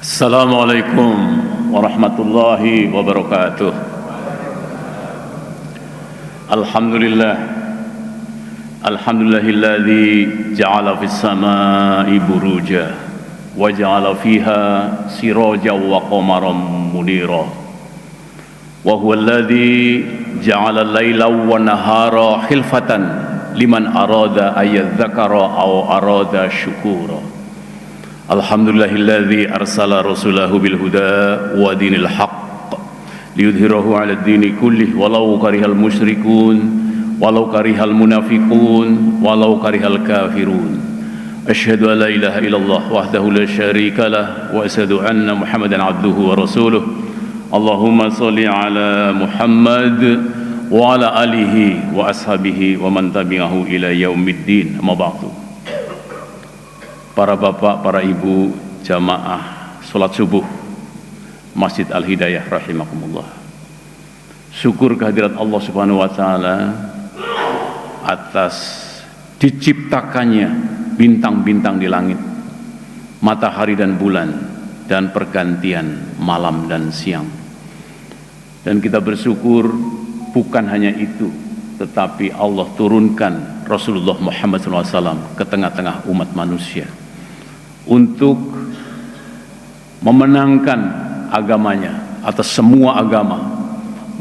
Assalamualaikum warahmatullahi wabarakatuh. Alhamdulillah, alhamdulillahilladzi ja'ala fis samai buruja wa ja'ala fiha sirajan wa qamaran munira wa huwa alladzi ja'ala al-laila wan nahara khilfatan liman arada ayyadzakara aw arada syukura. Alhamdulillahilladzi arsala rasulahu bil huda wa dinil haqq liyudhhirahu 'alad dini kullih walau karihal musyrikun walau karihal munafiqun walau karihal kafirun. Asyhadu an la ilaha illallah wahdahu la syarika lah wa asyhadu anna Muhammadan 'abduhu wa rasuluh. Allahumma shalli 'ala Muhammad wa 'ala alihi wa ashabihi wa man tabi'ahu ila yaumiddin. Amma ba'du. Para bapak, para ibu, jamaah salat subuh Masjid Al-Hidayah rahimakumullah. Syukur kehadirat Allah Subhanahu wa taala atas diciptakannya bintang-bintang di langit, matahari dan bulan, dan pergantian malam dan siang. Dan kita bersyukur bukan hanya itu, tetapi Allah turunkan Rasulullah Muhammad SAW ke tengah-tengah umat manusia untuk memenangkan agamanya atas semua agama,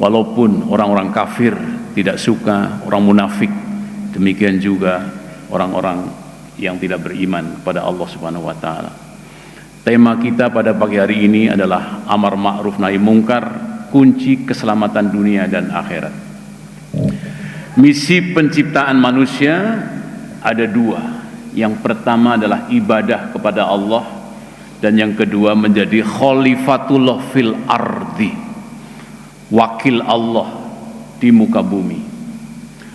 walaupun orang-orang kafir tidak suka, orang munafik, demikian juga orang-orang yang tidak beriman kepada Allah Subhanahu wa taala. Tema kita pada pagi hari ini adalah amar ma'ruf nahi mungkar, kunci keselamatan dunia dan akhirat. Misi penciptaan manusia ada dua. Yang pertama adalah ibadah kepada Allah, dan yang kedua menjadi khalifatullah fil ardi, wakil Allah di muka bumi.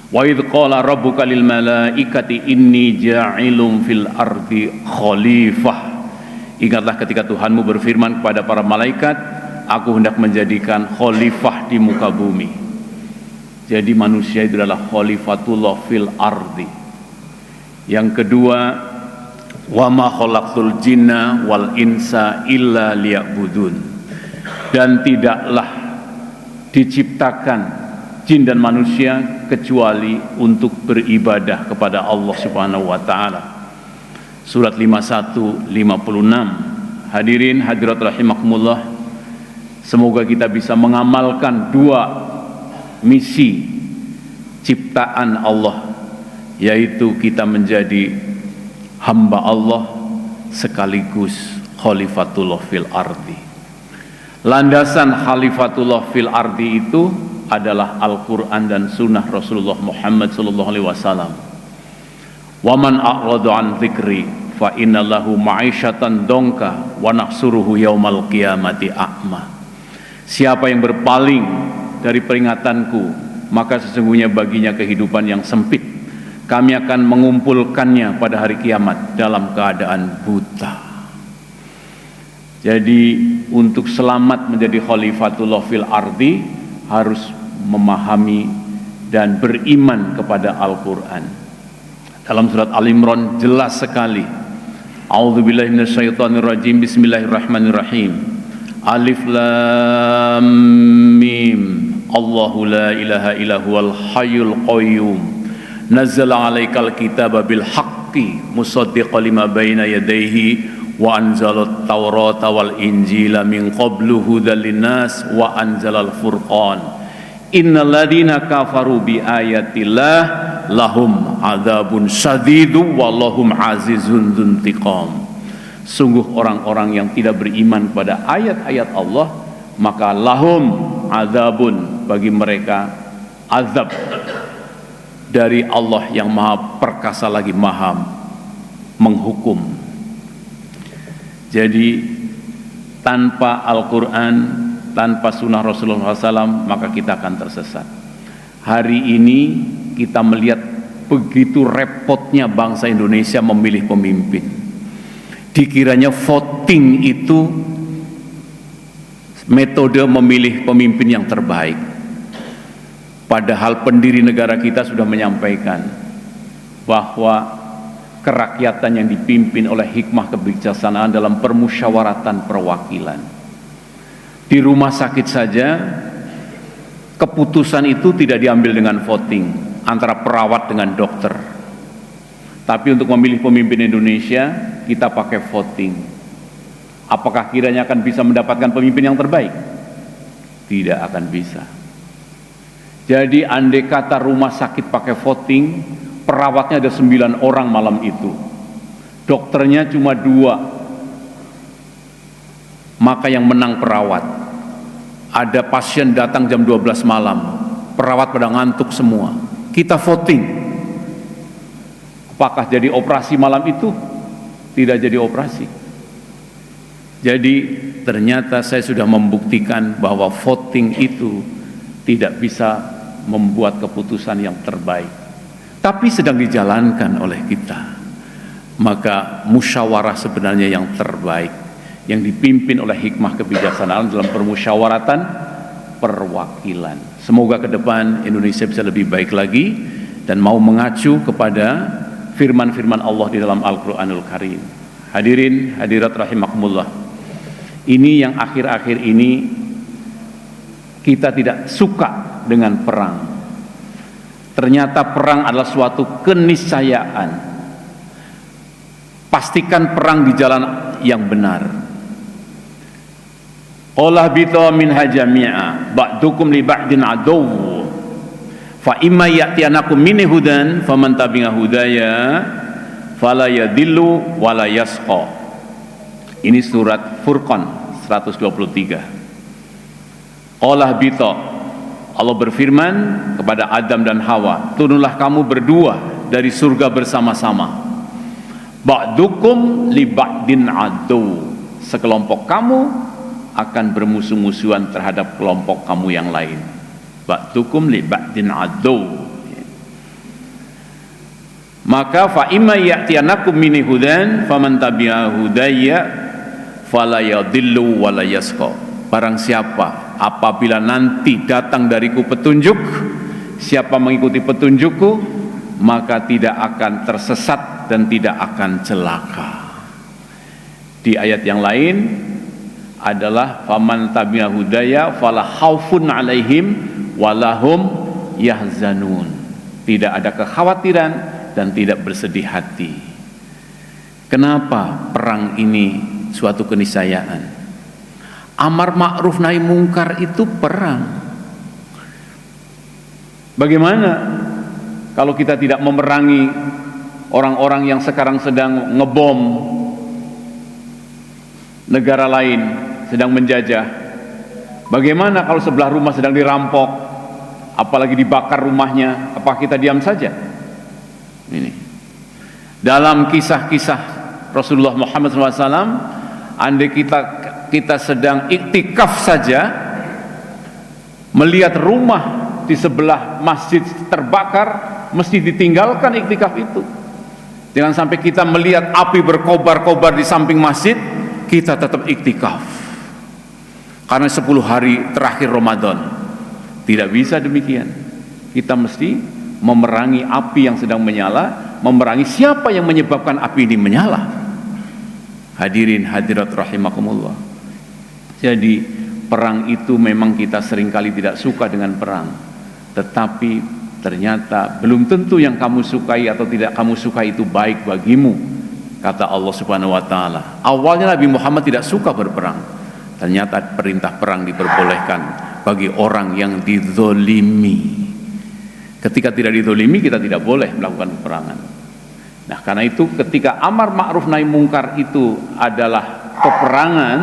Wa idh qala rabbuka lil malaikati inni ja'ilun fil ardi khalifah. Ingatlah ketika Tuhanmu berfirman kepada para malaikat, aku hendak menjadikan khalifah di muka bumi. Jadi manusia itu adalah khalifatullah fil ardi. Yang kedua, wa ma khalaqtul jinna wal insa illa liya'budun. Dan tidaklah diciptakan jin dan manusia kecuali untuk beribadah kepada Allah Subhanahu wa taala. Surat 51 56. Hadirin hadirat rahimakumullah, semoga kita bisa mengamalkan dua misi ciptaan Allah, yaitu kita menjadi hamba Allah sekaligus khalifatullah fil ardi. Landasan khalifatullah fil ardi itu adalah Al-Quran dan sunnah Rasulullah Muhammad sallallahu alaihi wasallam. Wa man a'rada an dzikri fa inna lahu ma'isyatan dongka wa nahsuruhu yaumal qiyamati a'ma. Siapa yang berpaling dari peringatanku, maka sesungguhnya baginya kehidupan yang sempit. Kami akan mengumpulkannya pada hari kiamat dalam keadaan buta. Jadi untuk selamat menjadi khalifatullah fil ardi harus memahami dan beriman kepada Al-Quran. Dalam surat Al-Imran jelas sekali. A'udzubillahi minasyaitonirrajim. Bismillahirrahmanirrahim. Alif lam mim. Allahu la ilaha illa huwal hayyul qayyum. Nazzala 'alaikal kitaba bil haqqi musaddiqan lima baina yadayhi wa anzalat taurata wal injila min qablu hudal linnas wa anzalal furqan. Innal ladzina kafaru bi ayatillah lahum adzabun syadidu wallahum azizun dzuntiqam. Sungguh orang-orang yang tidak beriman pada ayat-ayat Allah, maka lahum adzabun, bagi mereka azab dari Allah yang maha perkasa lagi maha menghukum. Jadi tanpa Al-Quran, tanpa sunnah Rasulullah SAW, maka kita akan tersesat. Hari ini kita melihat begitu repotnya bangsa Indonesia memilih pemimpin. Dikiranya voting itu metode memilih pemimpin yang terbaik. Padahal pendiri negara kita sudah menyampaikan bahwa kerakyatan yang dipimpin oleh hikmah kebijaksanaan dalam permusyawaratan perwakilan. Di rumah sakit saja keputusan itu tidak diambil dengan voting antara perawat dengan dokter. Tapi untuk memilih pemimpin Indonesia, kita pakai voting. Apakah kiranya akan bisa mendapatkan pemimpin yang terbaik? Tidak akan bisa. Jadi andai kata rumah sakit pakai voting, perawatnya ada 9 orang malam itu, dokternya cuma 2, maka yang menang perawat. Ada pasien datang jam 12 malam, perawat pada ngantuk semua, kita voting, apakah jadi operasi malam itu? Tidak jadi operasi. Jadi ternyata saya sudah membuktikan bahwa voting itu tidak bisa membuat keputusan yang terbaik, tapi sedang dijalankan oleh kita. Maka musyawarah sebenarnya yang terbaik, yang dipimpin oleh hikmah kebijaksanaan dalam permusyawaratan perwakilan. Semoga ke depan Indonesia bisa lebih baik lagi dan mau mengacu kepada firman-firman Allah di dalam Al-Quranul Karim. Hadirin hadirat rahimakumullah, ini yang akhir-akhir ini kita tidak suka dengan perang. Ternyata perang adalah suatu keniscayaan. Pastikan perang di jalan yang benar. Qul bitu minha jami'a ba'dukum li ba'din aduw fa imma ya'tiyanakum minni hudan faman tabi'a hudaya fala yadillu wala yasqa. Ini surat Furqan 123. Qul bitu, Allah berfirman kepada Adam dan Hawa, turunlah kamu berdua dari surga bersama-sama. Ba'dukum li ba'din adu, sekelompok kamu akan bermusuh-musuhan terhadap kelompok kamu yang lain. Ba'dukum li ba'din adu. Maka fa imma ya'tiyanakum minni hudan faman tabi'a hudaya fala yadillu wala yasqa. Barang siapa apabila nanti datang dariku petunjuk, siapa mengikuti petunjukku, maka tidak akan tersesat dan tidak akan celaka. Di ayat yang lain adalah faman tabi'a hudaya fala khaufun alaihim walahum yahzanun. Tidak ada kekhawatiran dan tidak bersedih hati. Kenapa perang ini suatu keniscayaan? Amar ma'ruf nahi mungkar itu perang. Bagaimana kalau kita tidak memerangi orang-orang yang sekarang sedang ngebom negara lain, sedang menjajah? Bagaimana kalau sebelah rumah sedang dirampok, apalagi dibakar rumahnya? Apa kita diam saja? Ini dalam kisah-kisah Rasulullah Muhammad SAW, andai kita sedang iktikaf saja, melihat rumah di sebelah masjid terbakar, mesti ditinggalkan iktikaf itu. Jangan sampai kita melihat api berkobar-kobar di samping masjid, kita tetap iktikaf karena 10 hari terakhir Ramadan. Tidak bisa demikian. Kita mesti memerangi api yang sedang menyala, memerangi siapa yang menyebabkan api ini menyala. Hadirin hadirat rahimakumullah. Jadi perang itu memang kita seringkali tidak suka dengan perang, tetapi ternyata belum tentu yang kamu sukai atau tidak kamu sukai itu baik bagimu, kata Allah Subhanahu wa taala. Awalnya Nabi Muhammad tidak suka berperang, ternyata perintah perang diperbolehkan bagi orang yang dizolimi. Ketika tidak dizolimi, kita tidak boleh melakukan peperangan. Nah, karena itu ketika amar ma'ruf nahi mungkar itu adalah peperangan,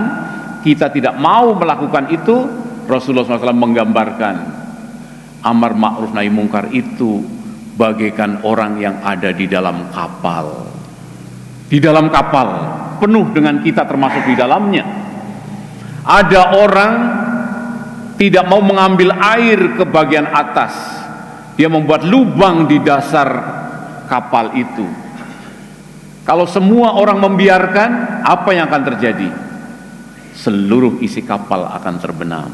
kita tidak mau melakukan itu. Rasulullah SAW menggambarkan amar ma'ruf nahi mungkar itu bagaikan orang yang ada di dalam kapal. Di dalam kapal penuh dengan kita termasuk di dalamnya. Ada orang tidak mau mengambil air ke bagian atas, dia membuat lubang di dasar kapal itu. Kalau semua orang membiarkan, apa yang akan terjadi? Seluruh isi kapal akan terbenam.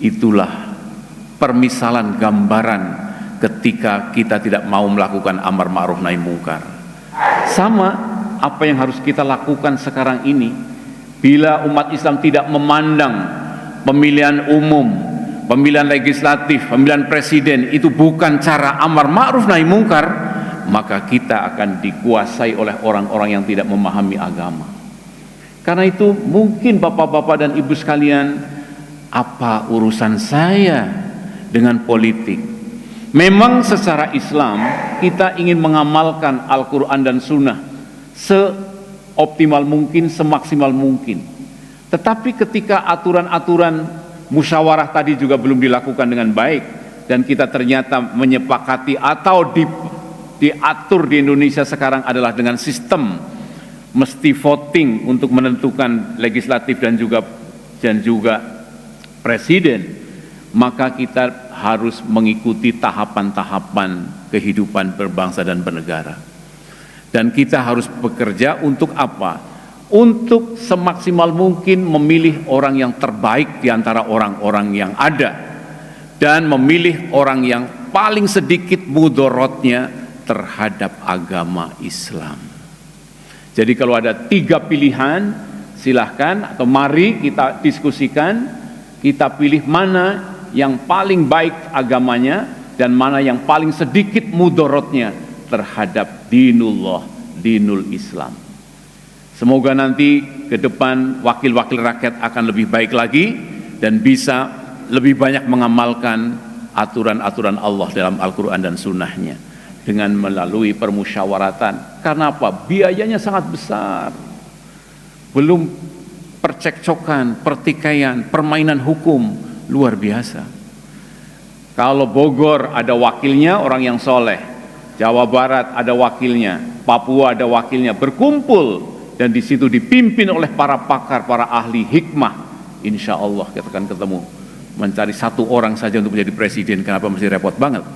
Itulah permisalan gambaran ketika kita tidak mau melakukan amar ma'ruf nahi mungkar. Sama apa yang harus kita lakukan sekarang ini. Bila umat Islam tidak memandang pemilihan umum, pemilihan legislatif, pemilihan presiden itu bukan cara amar ma'ruf nahi mungkar, maka kita akan dikuasai oleh orang-orang yang tidak memahami agama. Karena itu mungkin bapak-bapak dan ibu sekalian, apa urusan saya dengan politik? Memang secara Islam kita ingin mengamalkan Al-Quran dan Sunnah seoptimal mungkin, semaksimal mungkin. Tetapi ketika aturan-aturan musyawarah tadi juga belum dilakukan dengan baik, dan kita ternyata menyepakati atau diatur di Indonesia sekarang adalah dengan sistem mesti voting untuk menentukan legislatif dan juga presiden, maka kita harus mengikuti tahapan-tahapan kehidupan berbangsa dan bernegara. Dan kita harus bekerja untuk apa? Untuk semaksimal mungkin memilih orang yang terbaik di antara orang-orang yang ada, dan memilih orang yang paling sedikit mudorotnya terhadap agama Islam. Jadi kalau ada 3 pilihan, silahkan atau mari kita diskusikan, kita pilih mana yang paling baik agamanya dan mana yang paling sedikit mudorotnya terhadap dinullah, dinul Islam. Semoga nanti ke depan wakil-wakil rakyat akan lebih baik lagi dan bisa lebih banyak mengamalkan aturan-aturan Allah dalam Al-Quran dan Sunnahnya dengan melalui permusyawaratan. Karena apa? Biayanya sangat besar. Belum percekcokan, pertikaian, permainan hukum luar biasa. Kalau Bogor ada wakilnya orang yang soleh, Jawa Barat ada wakilnya, Papua ada wakilnya, berkumpul dan di situ dipimpin oleh para pakar, para ahli hikmah, insya Allah kita akan ketemu. Mencari 1 orang saja untuk menjadi presiden, kenapa mesti repot banget?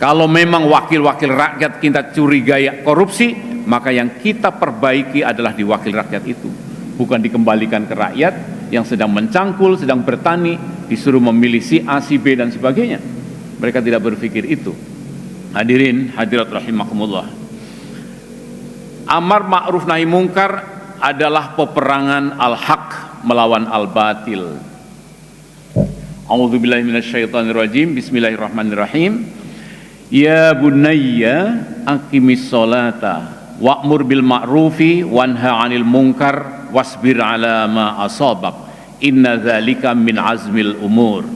Kalau memang wakil-wakil rakyat kita curigai korupsi, maka yang kita perbaiki adalah di wakil rakyat itu, bukan dikembalikan ke rakyat yang sedang mencangkul, sedang bertani, disuruh memilih si A, si B dan sebagainya. Mereka tidak berpikir itu. Hadirin hadirat rahimakumullah. Amar ma'ruf nahi mungkar adalah peperangan al-haq melawan al-batil. A'udzubillahi minasyaitonirrajim. Bismillahirrahmanirrahim. Ya bunayya aqimis sholata wa'mur bil ma'rufi wanha 'anil munkar wasbir 'ala ma asabak. Inna dzalika min azmil umur.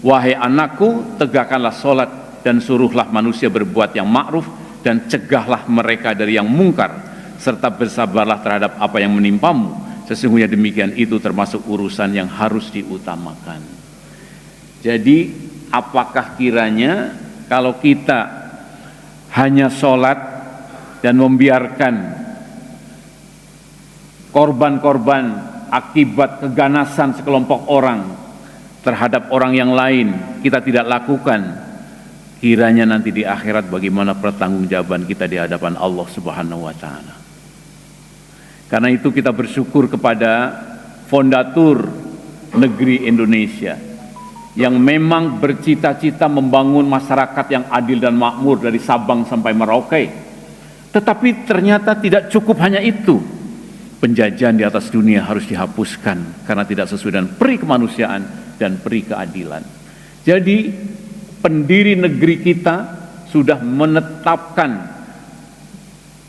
Wahai anakku, tegakkanlah salat dan suruhlah manusia berbuat yang ma'ruf dan cegahlah mereka dari yang mungkar, serta bersabarlah terhadap apa yang menimpamu. Sesungguhnya demikian itu termasuk urusan yang harus diutamakan. Jadi apakah kiranya kalau kita hanya sholat dan membiarkan korban-korban akibat keganasan sekelompok orang terhadap orang yang lain kita tidak lakukan, kiranya nanti di akhirat bagaimana pertanggungjawaban kita di hadapan Allah Subhanahu wa taala. Karena itu kita bersyukur kepada fondatur negeri Indonesia yang memang bercita-cita membangun masyarakat yang adil dan makmur dari Sabang sampai Merauke. Tetapi ternyata tidak cukup hanya itu. Penjajahan di atas dunia harus dihapuskan karena tidak sesuai dengan peri kemanusiaan dan peri keadilan. Jadi pendiri negeri kita sudah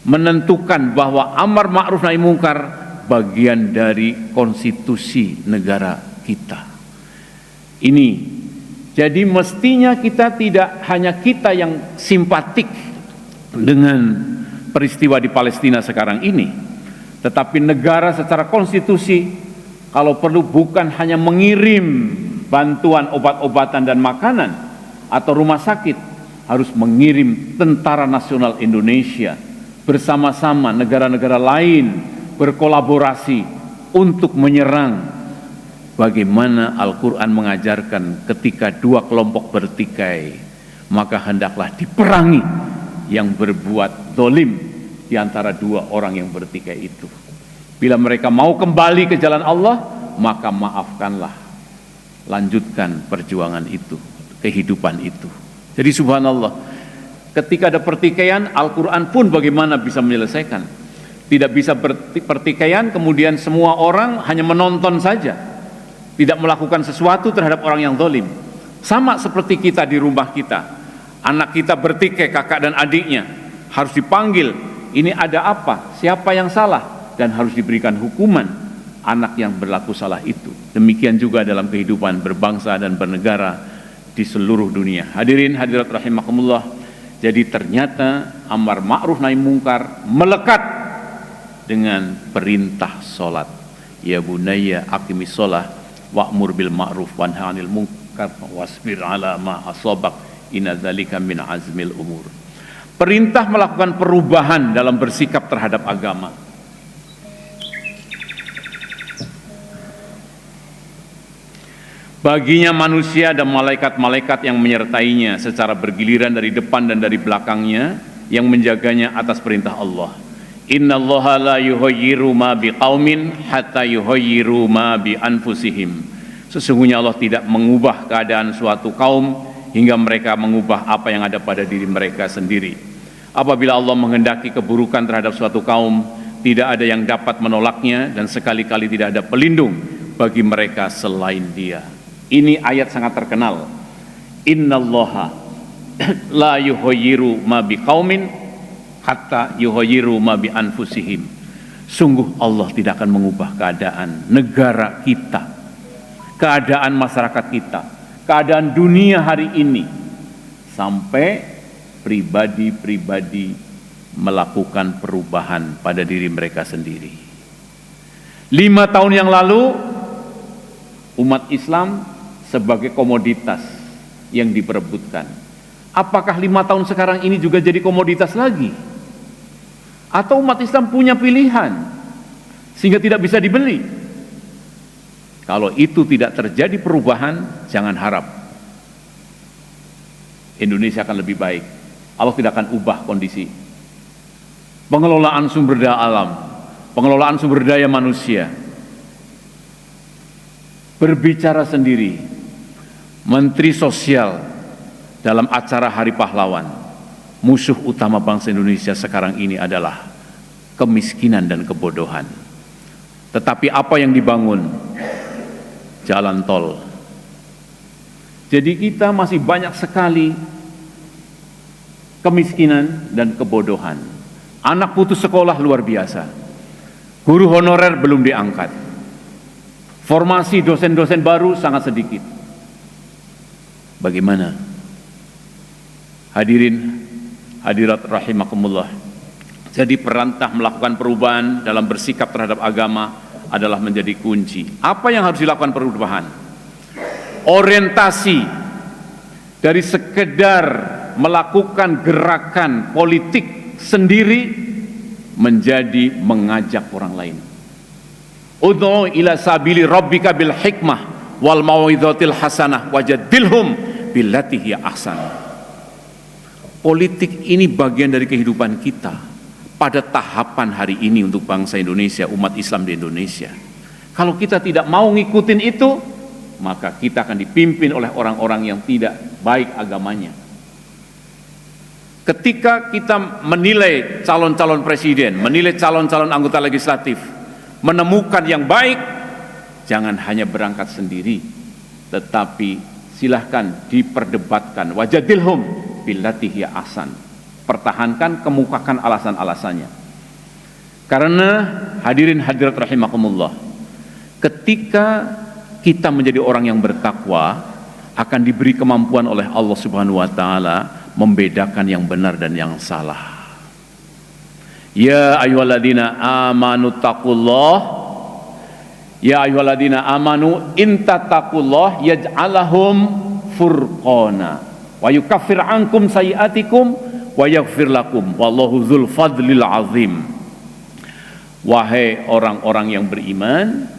menentukan bahwa amar ma'ruf nahi mungkar bagian dari konstitusi negara kita. Ini jadi mestinya kita tidak hanya kita yang simpatik dengan peristiwa di Palestina sekarang ini, tetapi negara secara konstitusi kalau perlu bukan hanya mengirim bantuan obat-obatan dan makanan atau rumah sakit, harus mengirim tentara nasional Indonesia bersama-sama negara-negara lain berkolaborasi untuk menyerang. Bagaimana Al-Quran mengajarkan ketika 2 kelompok bertikai, maka hendaklah diperangi yang berbuat zalim di antara 2 orang yang bertikai itu. Bila mereka mau kembali ke jalan Allah, maka maafkanlah, lanjutkan perjuangan itu, kehidupan itu. Jadi subhanallah, Ketika ada pertikaian, Al-Quran pun bagaimana bisa menyelesaikan. Tidak bisa pertikaian kemudian semua orang hanya menonton saja, tidak melakukan sesuatu terhadap orang yang zalim. Sama seperti kita di rumah kita, anak kita bertikai kakak dan adiknya, harus dipanggil, ini ada apa, siapa yang salah, dan harus diberikan hukuman anak yang berlaku salah itu. Demikian juga dalam kehidupan berbangsa dan bernegara di seluruh dunia. Hadirin hadirat rahimakumullah, jadi ternyata amar ma'ruf nahi mungkar melekat dengan perintah salat. Ya bunayya aqimis shalah wa'mur bil ma'ruf wanha 'anil munkar wasbir 'ala ma asabak inna dzalika min azmil umur. Perintah melakukan perubahan dalam bersikap terhadap agama. Baginya manusia dan malaikat-malaikat yang menyertainya secara bergiliran dari depan dan dari belakangnya yang menjaganya atas perintah Allah. Innallaha la yughayyiru ma biqaumin hatta yughayyiru ma bi anfusihim. Sesungguhnya Allah tidak mengubah keadaan suatu kaum hingga mereka mengubah apa yang ada pada diri mereka sendiri. Apabila Allah menghendaki keburukan terhadap suatu kaum, tidak ada yang dapat menolaknya dan sekali-kali tidak ada pelindung bagi mereka selain Dia. Ini ayat sangat terkenal. Innallaha la yughayyiru ma biqaumin hatta yughayyiru ma bi anfusihim. Sungguh Allah tidak akan mengubah keadaan negara kita, keadaan masyarakat kita, keadaan dunia hari ini sampai pribadi-pribadi melakukan perubahan pada diri mereka sendiri. 5 tahun yang lalu umat Islam sebagai komoditas yang diperebutkan. Apakah 5 tahun sekarang ini juga jadi komoditas lagi? Atau umat Islam punya pilihan sehingga tidak bisa dibeli? Kalau itu tidak terjadi perubahan, jangan harap Indonesia akan lebih baik. Allah tidak akan ubah kondisi. Pengelolaan sumber daya alam, pengelolaan sumber daya manusia. Berbicara sendiri Menteri Sosial dalam acara Hari Pahlawan, musuh utama bangsa Indonesia sekarang ini adalah kemiskinan dan kebodohan. Tetapi apa yang dibangun? Jalan tol. Jadi kita masih banyak sekali kemiskinan dan kebodohan. Anak putus sekolah luar biasa. Guru honorer belum diangkat. Formasi dosen-dosen baru sangat sedikit. Bagaimana? Hadirin hadirat rahimakumullah. Jadi perintah melakukan perubahan dalam bersikap terhadap agama adalah menjadi kunci. Apa yang harus dilakukan perubahan? Orientasi dari sekedar melakukan gerakan politik sendiri menjadi mengajak orang lain. Ud'u ila sabili rabbika bil hikmah wal mau'izatil hasanah wajadilhum billati hiya ahsan. Politik ini bagian dari kehidupan kita pada tahapan hari ini untuk bangsa Indonesia, umat Islam di Indonesia. Kalau kita tidak mau ngikutin itu, maka kita akan dipimpin oleh orang-orang yang tidak baik agamanya. Ketika kita menilai calon-calon presiden, menilai calon-calon anggota legislatif, menemukan yang baik, jangan hanya berangkat sendiri, tetapi silahkan diperdebatkan. Wajadilhum billati hiya ahsan. Pertahankan, kemukakan alasan-alasannya. Karena hadirin hadirat rahimakumullah, ketika kita menjadi orang yang bertakwa, akan diberi kemampuan oleh Allah Subhanahu wa taala membedakan yang benar dan yang salah. Ya ayyuhalladzina amanu taqullah. Ya ayyuhalladzina amanu in tattaqullah yaj'alahum furqana wa yukaffir ankum sayiatikum wa yaghfir lakum wallahu dzul fadlil azim. Wahai orang-orang yang beriman,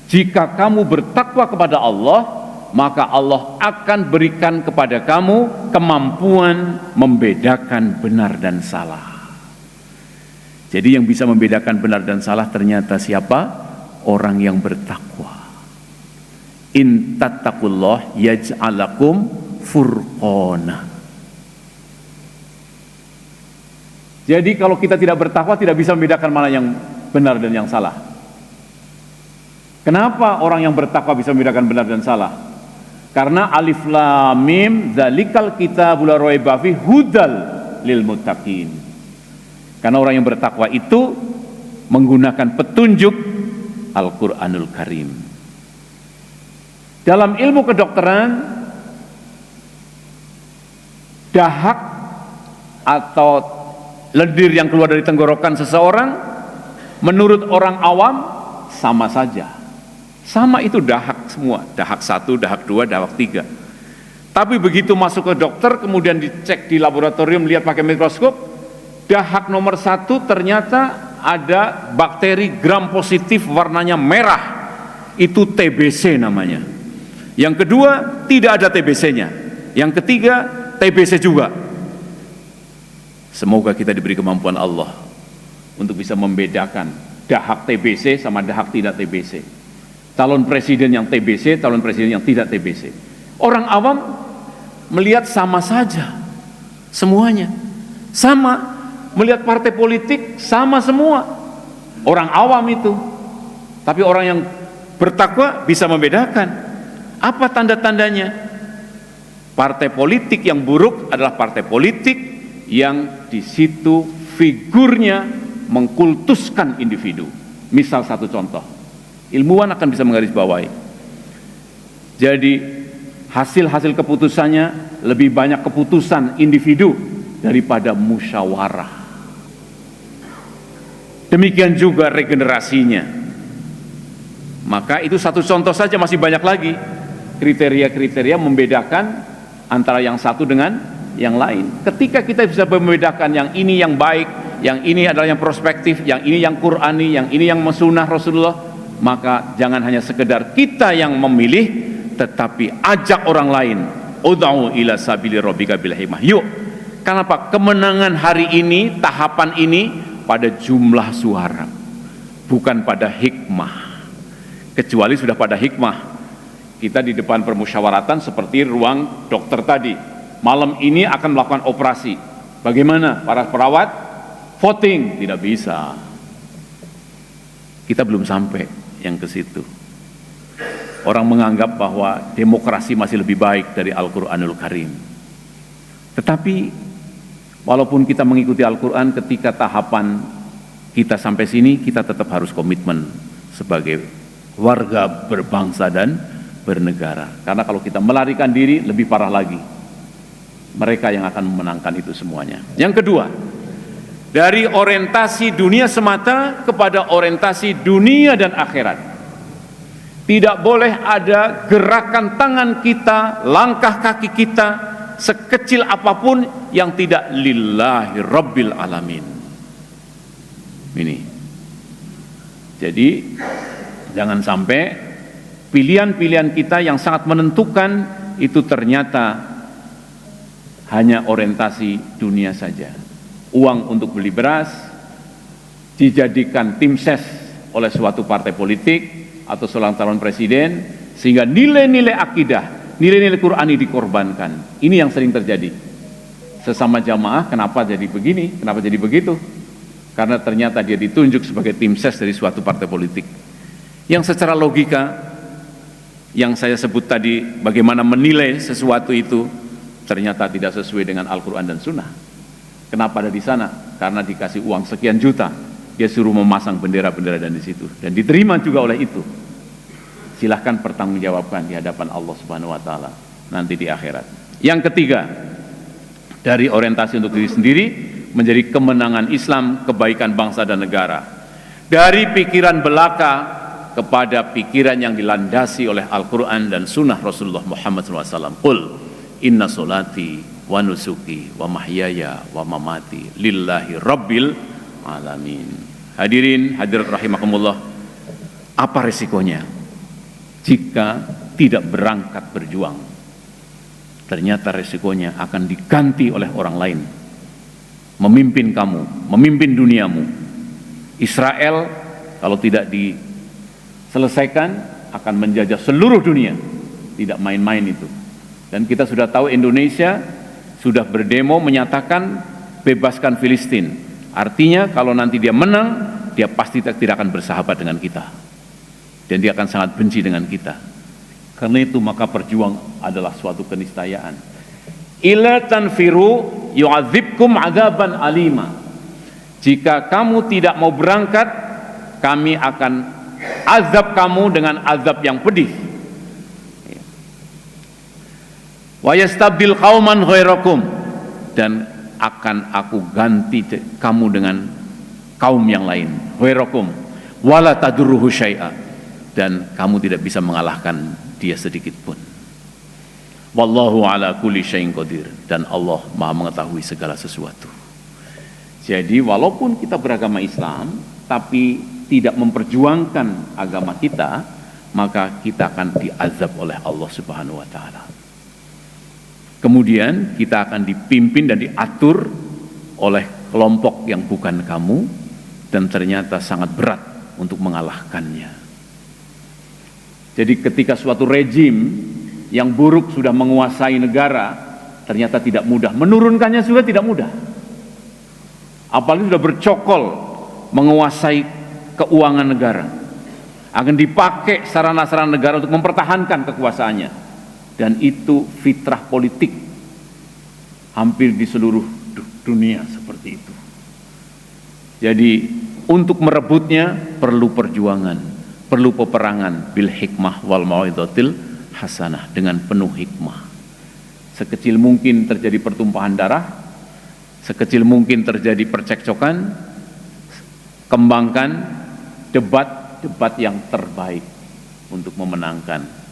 jika kamu bertakwa kepada Allah, maka Allah akan berikan kepada kamu kemampuan membedakan benar dan salah. Jadi yang bisa membedakan benar dan salah ternyata siapa? Orang yang bertakwa. In tattaqullah yaj'alakum furqana. Jadi kalau kita tidak bertakwa tidak bisa membedakan mana yang benar dan yang salah. Kenapa orang yang bertakwa bisa membedakan benar dan salah? Karena alif lam mim dzalikal kitabul la raiba fihi hudal lil muttaqin. Karena orang yang bertakwa itu menggunakan petunjuk Al-Qur'anul Karim. Dalam ilmu kedokteran, dahak atau lendir yang keluar dari tenggorokan seseorang menurut orang awam sama saja. Sama itu dahak semua, dahak 1, dahak 2, dahak 3. Tapi begitu masuk ke dokter, kemudian dicek di laboratorium, lihat pakai mikroskop, dahak nomor 1 ternyata ada bakteri gram positif warnanya merah. Itu TBC namanya. Yang kedua, tidak ada TBC-nya. Yang ketiga, TBC juga. Semoga kita diberi kemampuan Allah untuk bisa membedakan dahak TBC sama dahak tidak TBC. Calon presiden yang TBC, calon presiden yang tidak TBC. Orang awam melihat sama saja, semuanya sama. Melihat partai politik sama semua. Orang awam itu. Tapi orang yang bertakwa bisa membedakan. Apa tanda-tandanya? Partai politik yang buruk adalah partai politik yang di situ figurnya mengkultuskan individu. Misal satu contoh, ilmuwan akan bisa menggarisbawahi. Jadi hasil-hasil keputusannya lebih banyak keputusan individu daripada musyawarah. Demikian juga regenerasinya. Maka itu satu contoh saja, masih banyak lagi kriteria-kriteria membedakan antara yang satu dengan yang lain. Ketika kita bisa membedakan yang ini yang baik, yang ini adalah yang prospektif, yang ini yang Qur'ani, yang ini yang sunnah Rasulullah, maka jangan hanya sekedar kita yang memilih, tetapi ajak orang lain. Ud'u ila sabili rabbika bil hikmah. Yuk. Kenapa? Kemenangan hari ini, tahapan ini pada jumlah suara, bukan pada hikmah. Kecuali sudah pada hikmah, kita di depan permusyawaratan seperti ruang dokter tadi. Malam ini akan melakukan operasi. Bagaimana para perawat? Voting, tidak bisa. Kita belum sampai yang ke situ. Orang menganggap bahwa demokrasi masih lebih baik dari Al-Qur'anul Karim. Tetapi walaupun kita mengikuti Al-Quran, ketika tahapan kita sampai sini, kita tetap harus komitmen sebagai warga berbangsa dan bernegara. Karena kalau kita melarikan diri, lebih parah lagi. Mereka yang akan memenangkan itu semuanya. Yang kedua, dari orientasi dunia semata kepada orientasi dunia dan akhirat. Tidak boleh ada gerakan tangan kita, langkah kaki kita, sekecil apapun yang tidak lillahi rabbil alamin. Ini. Jadi jangan sampai pilihan-pilihan kita yang sangat menentukan itu ternyata hanya orientasi dunia saja. Uang untuk beli beras dijadikan tim ses oleh suatu partai politik atau seorang calon presiden, sehingga nilai-nilai akidah, nilai-nilai Qur'ani dikorbankan. Ini yang sering terjadi. Sesama jamaah, kenapa jadi begini, kenapa jadi begitu? Karena ternyata dia ditunjuk sebagai tim ses dari suatu partai politik. Yang secara logika, yang saya sebut tadi, bagaimana menilai sesuatu itu, ternyata tidak sesuai dengan Al-Quran dan Sunnah. Kenapa ada di sana? Karena dikasih uang sekian juta, dia suruh memasang bendera-bendera dan di situ. Dan diterima juga oleh itu. Silahkan pertanggungjawabkan di hadapan Allah Subhanahu wa Ta'ala nanti di akhirat. Yang ketiga, dari orientasi untuk diri sendiri menjadi kemenangan Islam, kebaikan bangsa dan negara. Dari pikiran belaka kepada pikiran yang dilandasi oleh Al-Quran dan Sunnah Rasulullah Muhammad SAW. Qul inna solati wa nusuki wa mahyaya wa mamati lillahi rabbil alamin. Hadirin, hadirat rahimakumullah, apa resikonya jika tidak berangkat berjuang? Ternyata resikonya akan diganti oleh orang lain, memimpin kamu, memimpin duniamu. Israel kalau tidak diselesaikan akan menjajah seluruh dunia. Tidak main-main itu. Dan kita sudah tahu Indonesia sudah berdemo menyatakan bebaskan Filistin. Artinya kalau nanti dia menang, dia pasti tidak akan bersahabat dengan kita. Dan dia akan sangat benci dengan kita. Karena itu maka perjuang adalah suatu keniscayaan. Illa tanfiru yu'adzibkum adzaban alima. Jika kamu tidak mau berangkat, kami akan azab kamu dengan azab yang pedih. Wa yastabdil qauman ghairakum, dan akan aku ganti kamu dengan kaum yang lain, ghairakum wala tadurruhu syai'a, dan kamu tidak bisa mengalahkan dia sedikit pun. Wallahu ala kulli syai'in qadir, dan Allah Maha mengetahui segala sesuatu. Jadi walaupun kita beragama Islam tapi tidak memperjuangkan agama kita, maka kita akan diazab oleh Allah Subhanahu wa taala. Kemudian kita akan dipimpin dan diatur oleh kelompok yang bukan kamu, dan ternyata sangat berat untuk mengalahkannya. Jadi ketika suatu rejim yang buruk sudah menguasai negara, ternyata tidak mudah. Menurunkannya juga tidak mudah. Apalagi sudah bercokol menguasai keuangan negara. Akan dipakai sarana-sarana negara untuk mempertahankan kekuasaannya. Dan itu fitrah politik hampir di seluruh dunia seperti itu. Jadi untuk merebutnya perlu perjuangan, perlu peperangan bil hikmah wal mau'izatil hasanah, dengan penuh hikmah. Sekecil mungkin terjadi pertumpahan darah, sekecil mungkin terjadi percekcokan, kembangkan debat yang terbaik untuk memenangkan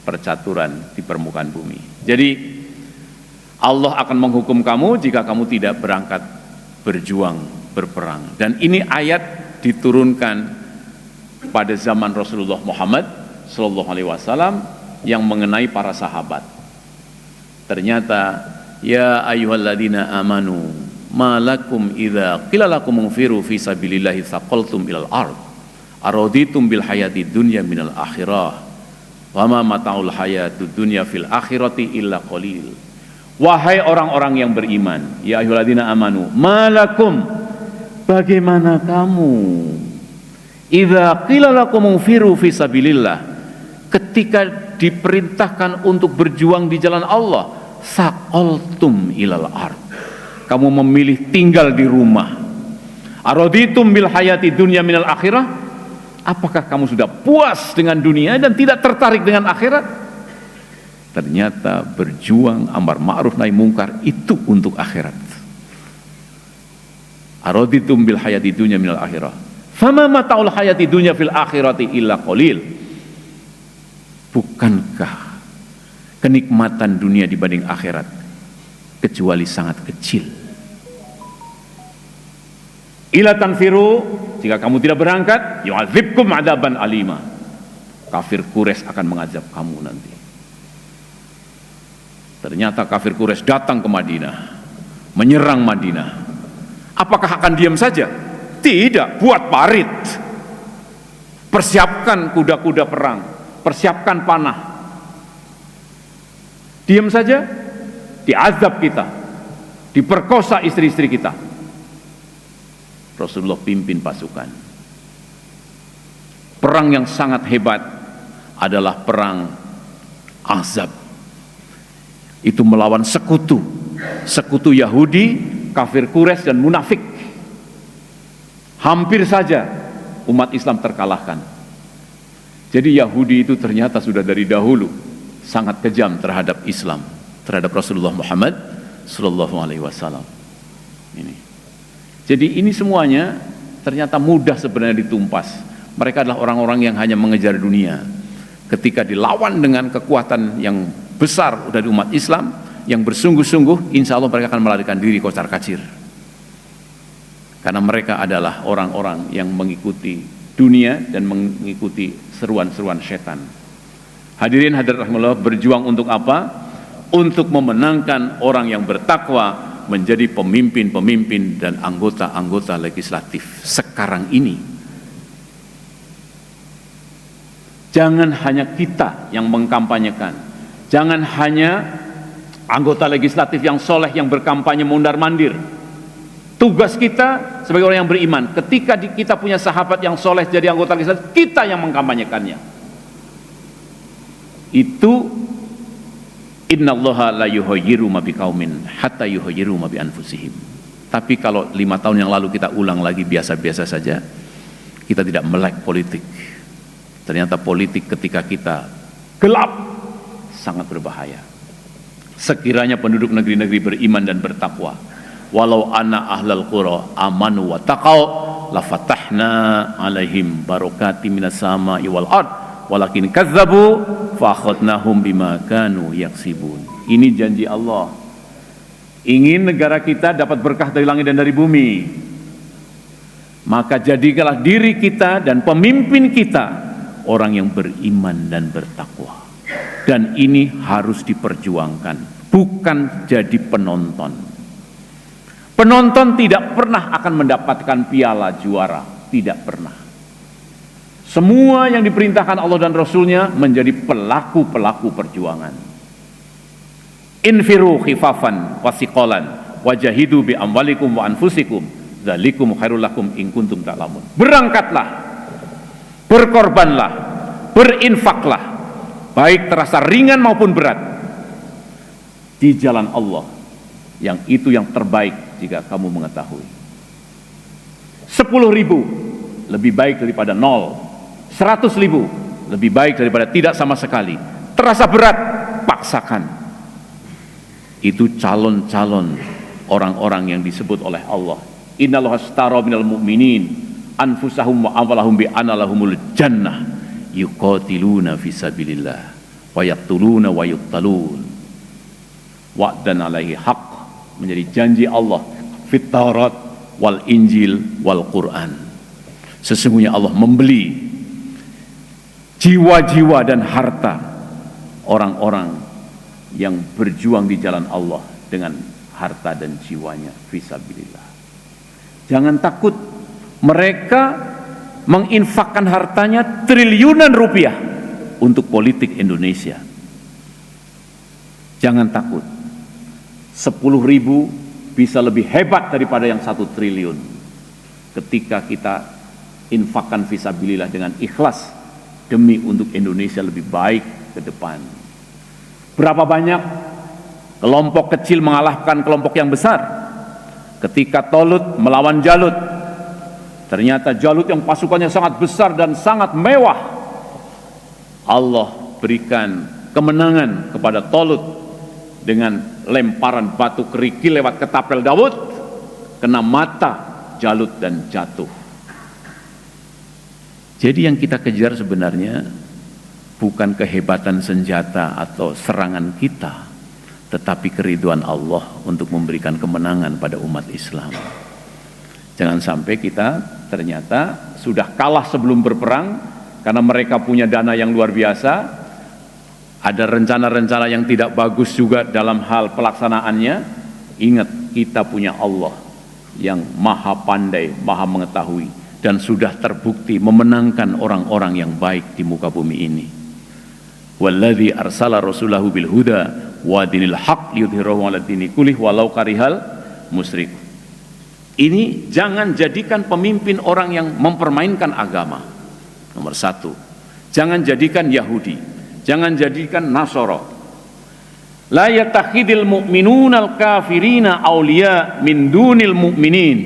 percaturan di permukaan bumi. Jadi Allah akan menghukum kamu jika kamu tidak berangkat berjuang, berperang. Dan ini ayat diturunkan pada zaman Rasulullah Muhammad sallallahu alaihi wasallam yang mengenai para sahabat. Ternyata ya ayyuhalladzina amanu malakum idza qila lakum unfiru fi sabilillahi thaqaltum ilal ard araditum bil hayati dunya minal akhirah wama mata'ul hayatud dunya fil akhirati illa qalil. Wahai orang-orang yang beriman, ya ayyuhalladzina amanu, malakum, bagaimana kamu idza qila lakum unfiru fi sabilillah, ketika diperintahkan untuk berjuang di jalan Allah, saqaltum ilal ard, kamu memilih tinggal di rumah. Araditum bil hayati dunya minal akhirah, apakah kamu sudah puas dengan dunia dan tidak tertarik dengan akhirat? Ternyata berjuang amar ma'ruf nahi mungkar itu untuk akhirat. Araditum bil hayati dunya minal akhirah, fama mata'ul hayati dunya fil akhirati illa qalil. Bukankah kenikmatan dunia dibanding akhirat kecuali sangat kecil? Ila tanfiru, jika kamu tidak berangkat, yu'adzibkum adzaban alima, kafir Quraisy akan mengazab kamu nanti. Ternyata kafir Quraisy datang ke Madinah, menyerang Madinah. Apakah akan diam saja? Tidak, buat parit, persiapkan kuda-kuda perang, persiapkan panah. Diam saja, diazab kita, diperkosa istri-istri kita. Rasulullah pimpin pasukan. Perang yang sangat hebat adalah perang Ahzab. Itu melawan sekutu Yahudi, kafir Quraisy dan munafik. Hampir saja umat Islam terkalahkan. Jadi Yahudi itu ternyata sudah dari dahulu sangat kejam terhadap Islam, terhadap Rasulullah Muhammad sallallahu alaihi wasallam. Jadi ini semuanya ternyata mudah sebenarnya ditumpas. Mereka adalah orang-orang yang hanya mengejar dunia. Ketika dilawan dengan kekuatan yang besar dari umat Islam yang bersungguh-sungguh, insya Allah mereka akan melarikan diri kocar-kacir. Karena mereka adalah orang-orang yang mengikuti dunia dan mengikuti seruan-seruan setan. Hadirin hadirat rahimakumullah, berjuang untuk apa? Untuk memenangkan orang yang bertakwa menjadi pemimpin-pemimpin dan anggota-anggota legislatif sekarang ini. Jangan hanya kita yang mengkampanyekan, jangan hanya anggota legislatif yang soleh yang berkampanye mondar-mandir. Tugas kita sebagai orang yang beriman, ketika kita punya sahabat yang soleh jadi anggota legislatif, kita yang mengkampanyekannya. Itu innallaha la yughayyiru ma biqaumin hatta yughayyiru ma bi anfusihim. Tapi kalau 5 tahun yang lalu kita ulang lagi biasa-biasa saja, kita tidak melek politik. Ternyata politik ketika kita gelap sangat berbahaya. Sekiranya penduduk negeri-negeri beriman dan bertakwa, walau anna ahlal qura amanu wa taqau la fatahna alaihim barakati minas sama'i wal ard walakin kazzabu fa akhadnahum bima kanu yaksibun. Ini janji Allah. Ingin negara kita dapat berkah dari langit dan dari bumi, maka jadikanlah diri kita dan pemimpin kita orang yang beriman dan bertakwa. Dan ini harus diperjuangkan, bukan jadi penonton. Penonton tidak pernah akan mendapatkan piala juara, tidak pernah. Semua yang diperintahkan Allah dan Rasulnya menjadi pelaku-pelaku perjuangan. Infiru khifafan wasiqalan wajahidu bi amwalikum wa anfusikum dzalikum khairul lakum in kuntum ta'lamun. Berangkatlah, berkorbanlah, berinfaklah, baik terasa ringan maupun berat, di jalan Allah, yang itu yang terbaik jika kamu mengetahui. 10.000 lebih baik daripada 0, 100.000 lebih baik daripada tidak sama sekali. Terasa berat, paksakan. Itu calon-calon orang-orang yang disebut oleh Allah. Innallaha ashtara minal mu'minin anfusahum wa amwalahum bi anna lahumul jannah yuqatiluna fi sabilillah wa yaqtuluna wa yuqtalun wa'dan alaihi haq, menjadi janji Allah fit Taurat wal Injil wal Quran. Sesungguhnya Allah membeli jiwa-jiwa dan harta orang-orang yang berjuang di jalan Allah dengan harta dan jiwanya fisabilillah. Jangan takut, mereka menginfakkan hartanya triliunan rupiah untuk politik Indonesia. Jangan takut, 10.000 bisa lebih hebat daripada yang 1 triliun ketika kita infakkan fisabilillah dengan ikhlas demi untuk Indonesia lebih baik ke depan. Berapa banyak kelompok kecil mengalahkan kelompok yang besar ketika Tolut melawan Jalut. Ternyata Jalut yang pasukannya sangat besar dan sangat mewah, Allah berikan kemenangan kepada Tolut dengan lemparan batu kerikil lewat ketapel Daud, kena mata Jalut dan jatuh. Jadi yang kita kejar sebenarnya bukan kehebatan senjata atau serangan kita, tetapi keridhaan Allah untuk memberikan kemenangan pada umat Islam. Jangan sampai kita ternyata sudah kalah sebelum berperang karena mereka punya dana yang luar biasa, ada rencana-rencana yang tidak bagus juga dalam hal pelaksanaannya. Ingat, kita punya Allah yang maha pandai, maha mengetahui, dan sudah terbukti memenangkan orang-orang yang baik di muka bumi ini. Walladzi arsala rasulahu bil huda wa dinil haq liyudhhirahu 'ala dini kullih walau karihal musyrik. Ini jangan jadikan pemimpin orang yang mempermainkan agama. Nomor 1, jangan jadikan Yahudi, jangan jadikan Nasara. La yattakhidul mu'minunal kafirina awliya min dunil mu'minin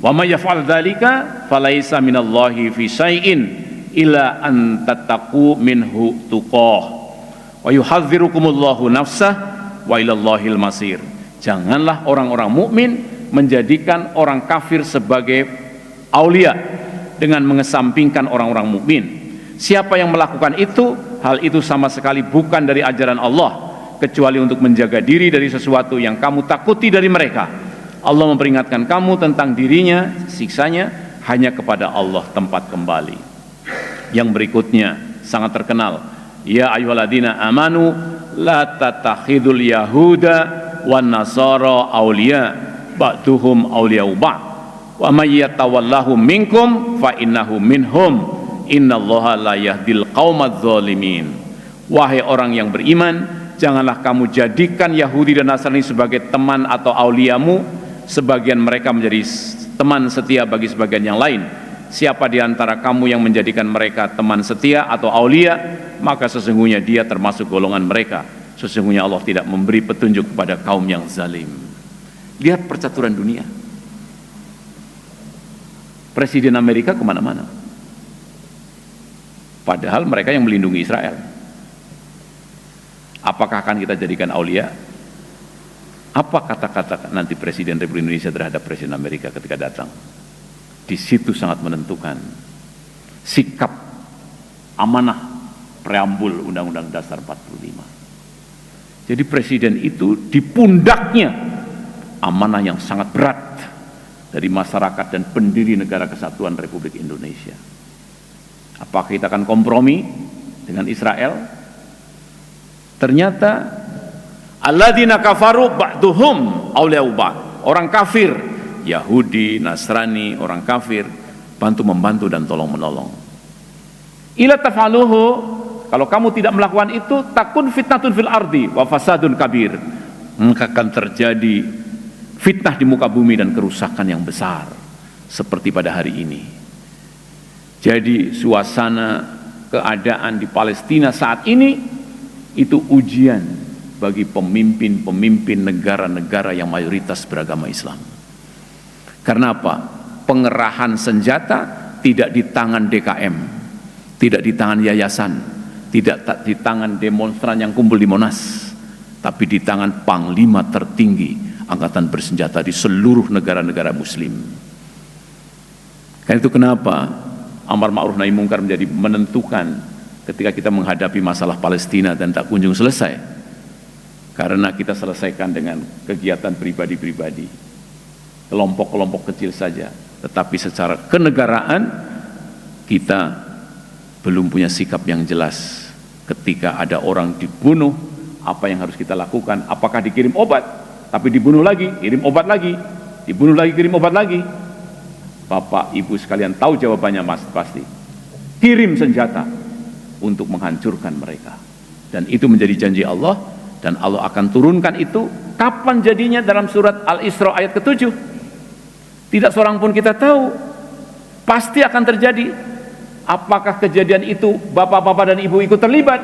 wa may yaf'al dzalika falaysa minallahi fi syai'in illa an tattaqu minhu tuqah wa yuhadzirukumullahu nafsah wa ilallahil masir. Janganlah orang-orang mukmin menjadikan orang kafir sebagai aulia dengan mengesampingkan orang-orang mukmin. Siapa yang melakukan itu, hal itu sama sekali bukan dari ajaran Allah, kecuali untuk menjaga diri dari sesuatu yang kamu takuti dari mereka. Allah memperingatkan kamu tentang dirinya, siksanya hanya kepada Allah tempat kembali. Yang berikutnya sangat terkenal, ya ayyuhalladzina amanu la tattakhidul yahuda wan nasara auliya ba'duhum auliya'u ba'd wa may yatawallahu minkum fa innahu minhum innallaha la yahdil qaumadz zalimin. Wahai orang yang beriman, janganlah kamu jadikan Yahudi dan Nasrani sebagai teman atau auliamu. Sebagian mereka menjadi teman setia bagi sebagian yang lain. Siapa di antara kamu yang menjadikan mereka teman setia atau aulia, maka sesungguhnya dia termasuk golongan mereka. Sesungguhnya Allah tidak memberi petunjuk kepada kaum yang zalim. Lihat percaturan dunia. Presiden Amerika kemana-mana, padahal mereka yang melindungi Israel. Apakah akan kita jadikan aulia? Apa kata-kata nanti Presiden Republik Indonesia terhadap Presiden Amerika ketika datang? Di situ sangat menentukan sikap amanah preambul Undang-Undang Dasar 45. Jadi presiden itu di pundaknya amanah yang sangat berat dari masyarakat dan pendiri negara kesatuan Republik Indonesia. Apakah kita akan kompromi dengan Israel? Ternyata alladzina kafaru ba'duhum awliya'u ba'd. Orang kafir, Yahudi, Nasrani, orang kafir bantu-membantu dan tolong-menolong. Ila taf'aluhu, kalau kamu tidak melakukan itu, takun fitnatun fil ardi wa fasadun kabir. Maka akan terjadi fitnah di muka bumi dan kerusakan yang besar seperti pada hari ini. Jadi suasana keadaan di Palestina saat ini itu ujian bagi pemimpin-pemimpin negara-negara yang mayoritas beragama Islam. Karena apa? Pengerahan senjata tidak di tangan DKM, tidak di tangan yayasan, tidak di tangan demonstran yang kumpul di Monas, tapi di tangan panglima tertinggi angkatan bersenjata di seluruh negara-negara muslim. Karena itu kenapa amar ma'ruf nahi mungkar menjadi menentukan ketika kita menghadapi masalah Palestina dan tak kunjung selesai. Karena kita selesaikan dengan kegiatan pribadi-pribadi, kelompok-kelompok kecil saja, tetapi secara kenegaraan kita belum punya sikap yang jelas. Ketika ada orang dibunuh, apa yang harus kita lakukan? Apakah dikirim obat? Tapi dibunuh lagi, kirim obat lagi, dibunuh lagi, kirim obat lagi. Bapak, Ibu sekalian tahu jawabannya mas, pasti. Kirim senjata untuk menghancurkan mereka. Dan itu menjadi janji Allah, dan Allah akan turunkan itu. Kapan jadinya? Dalam surat Al-Isra ayat ke-7. Tidak seorang pun kita tahu. Pasti akan terjadi. Apakah kejadian itu bapak-bapak dan ibu ikut terlibat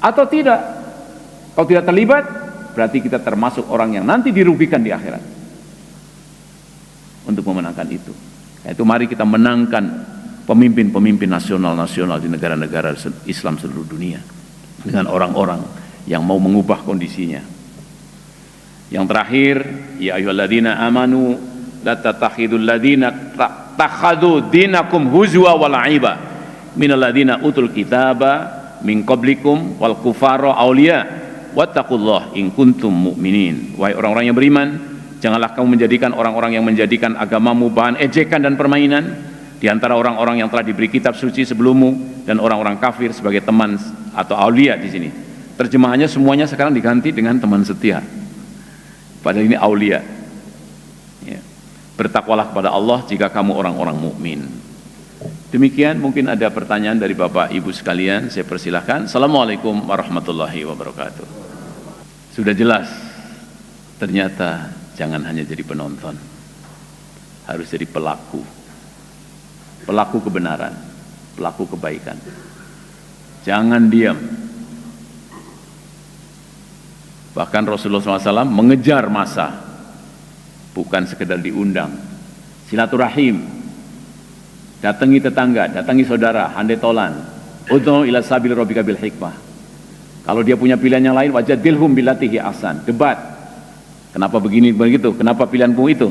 atau tidak? Kalau tidak terlibat, berarti kita termasuk orang yang nanti dirugikan di akhirat untuk memenangkan itu. Yaitu mari kita menangkan pemimpin-pemimpin nasional-nasional di negara-negara Islam seluruh dunia dengan orang-orang yang mau mengubah kondisinya. Yang terakhir, ya ayyuhalladzina amanu la tattakhidul ladzina takhadhu dinakum huzwa wa la'iba minal ladzina utul kitaba min qablikum wal kufara awliya wattaqullah in kuntum mu'minin. Wahai orang-orang yang beriman, janganlah kamu menjadikan orang-orang yang menjadikan agamamu bahan ejekan dan permainan di antara orang-orang yang telah diberi kitab suci sebelummu dan orang-orang kafir sebagai teman atau aulia di sini. Terjemahannya semuanya sekarang diganti dengan teman setia. Padahal ini aulia. Ya. Bertakwalah kepada Allah jika kamu orang-orang mukmin. Demikian, mungkin ada pertanyaan dari Bapak Ibu sekalian, saya persilahkan. Assalamualaikum warahmatullahi wabarakatuh. Sudah jelas, ternyata jangan hanya jadi penonton, harus jadi pelaku. Pelaku kebenaran, pelaku kebaikan. Jangan diam. Bahkan Rasulullah SAW mengejar massa, bukan sekedar diundang. Silaturahim, datangi tetangga, datangi saudara, handai tolan. Ud'u ila sabil rabbika bil hikmah. Kalau dia punya pilihan yang lain, wajadilhum billati hi ahsan. Debat. Kenapa begini begitu? Kenapa pilihanmu itu?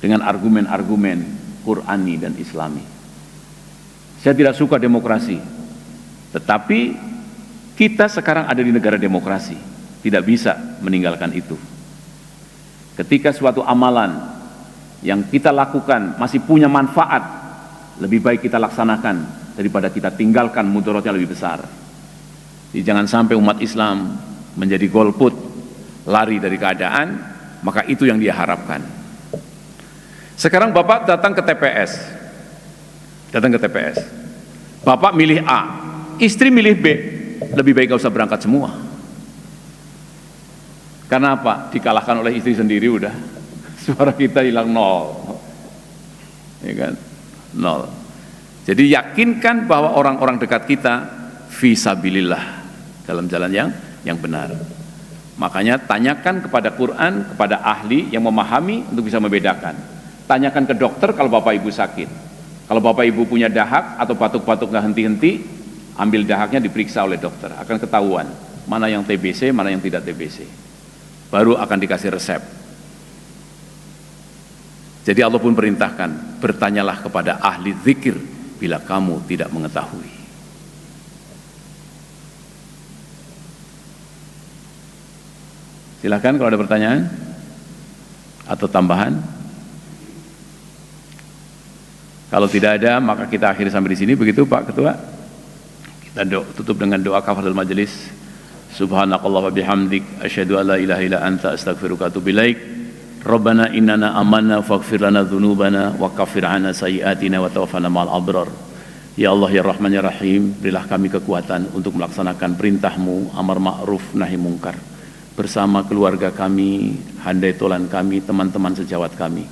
Dengan argumen-argumen Qur'ani dan Islami. Saya tidak suka demokrasi, tetapi kita sekarang ada di negara demokrasi, tidak bisa meninggalkan itu. Ketika suatu amalan yang kita lakukan masih punya manfaat, lebih baik kita laksanakan daripada kita tinggalkan, mudaratnya lebih besar. Jadi jangan sampai umat Islam menjadi golput, lari dari keadaan, maka itu yang dia harapkan. Sekarang Bapak datang ke TPS, Bapak milih A, istri milih B, lebih baik gak usah berangkat semua. Karena apa? Dikalahkan oleh istri sendiri udah suara kita hilang nol, ya kan, nol. Jadi yakinkan bahwa orang-orang dekat kita fisabilillah, dalam jalan yang benar. Makanya tanyakan kepada Quran, kepada ahli yang memahami untuk bisa membedakan. Tanyakan ke dokter kalau bapak ibu sakit. Kalau bapak ibu punya dahak atau batuk-batuk nggak henti-henti, ambil dahaknya diperiksa oleh dokter, akan ketahuan mana yang TBC, mana yang tidak TBC. Baru akan dikasih resep. Jadi Allah pun perintahkan, bertanyalah kepada ahli zikir bila kamu tidak mengetahui. Silakan kalau ada pertanyaan atau tambahan. Kalau tidak ada, maka kita akhiri sampai di sini. Begitu Pak Ketua. Kita tutup dengan doa kafaratul majelis. Subhanakallah wa bihamdik, asyhadu an la ilaha illa anta, astaghfiruka wa atubu ilaik. Rabbana innana amanna faghfir lana dzunubana wa kaffir 'anna sayyi'atina wa tawaffana ma'al abrar. Ya Allah ya Rahman ya Rahim, berilah kami kekuatan untuk melaksanakan perintah-Mu, amar ma'ruf nahi mungkar, bersama keluarga kami, handai tolan kami, teman-teman sejawat kami.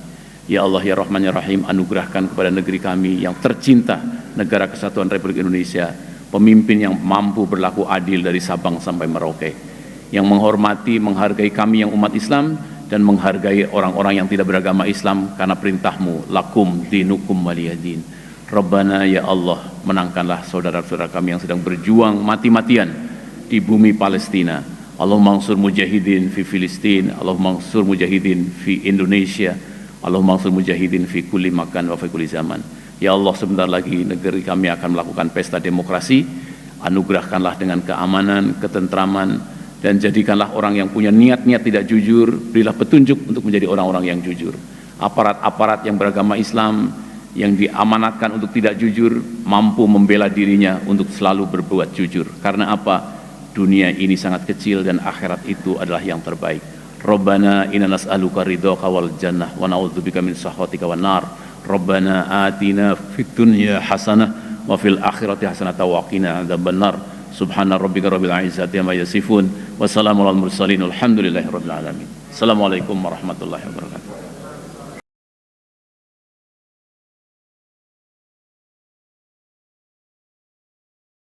Ya Allah ya Rahman ya Rahim, anugerahkan kepada negeri kami yang tercinta, Negara Kesatuan Republik Indonesia, pemimpin yang mampu berlaku adil dari Sabang sampai Merauke, yang menghormati, menghargai kami yang umat Islam, dan menghargai orang-orang yang tidak beragama Islam, karena perintah-Mu, lakum dinukum waliyadin. Rabbana ya Allah, menangkanlah saudara-saudara kami yang sedang berjuang mati-matian di bumi Palestina. Allahumma ansur mujahidin fi Filistin, Allahumma ansur mujahidin fi Indonesia, Allahumma ansur mujahidin fi kulli makan wa fi kulli zaman. Ya Allah, sebentar lagi negeri kami akan melakukan pesta demokrasi. Anugerahkanlah dengan keamanan, ketentraman, dan jadikanlah orang yang punya niat-niat tidak jujur, berilah petunjuk untuk menjadi orang-orang yang jujur. Aparat-aparat yang beragama Islam yang diamanatkan untuk tidak jujur mampu membela dirinya untuk selalu berbuat jujur. Karena apa? Dunia ini sangat kecil dan akhirat itu adalah yang terbaik. Rabbana inna nas'aluka ridhaka wal jannah wa na'udzubika min sakhatika wan nar. Rabbana atina fid dunya hasanah wa fil akhirati hasanah wa qina adzabannar. Subhana rabbika rabbil izzati amma yasifun wa salamun alal mursalin walhamdulillahi rabbil alamin. Assalamualaikum warahmatullahi wabarakatuh.